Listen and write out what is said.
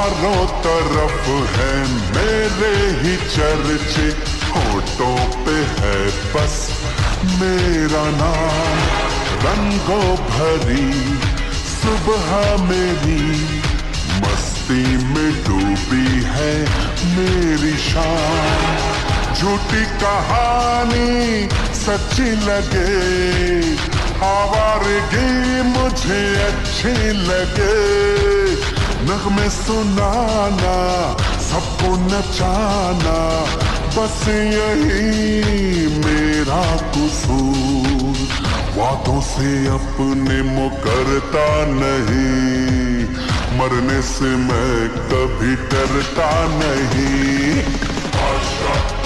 चारों तरफ है मेरे ही चर्चे, होठों पे है बस मेरा नाम। रंगों भरी सुबह मेरी, मस्ती में डूबी है मेरी शाम। झूठी कहानी सच्ची लगे, आवारगी मुझे अच्छी लगे। नगमे सुनाना, सबको नचाना, बस यही मेरा कसूर। वादों से अपने मुकरता नहीं, मरने से मैं कभी डरता नहीं। आशा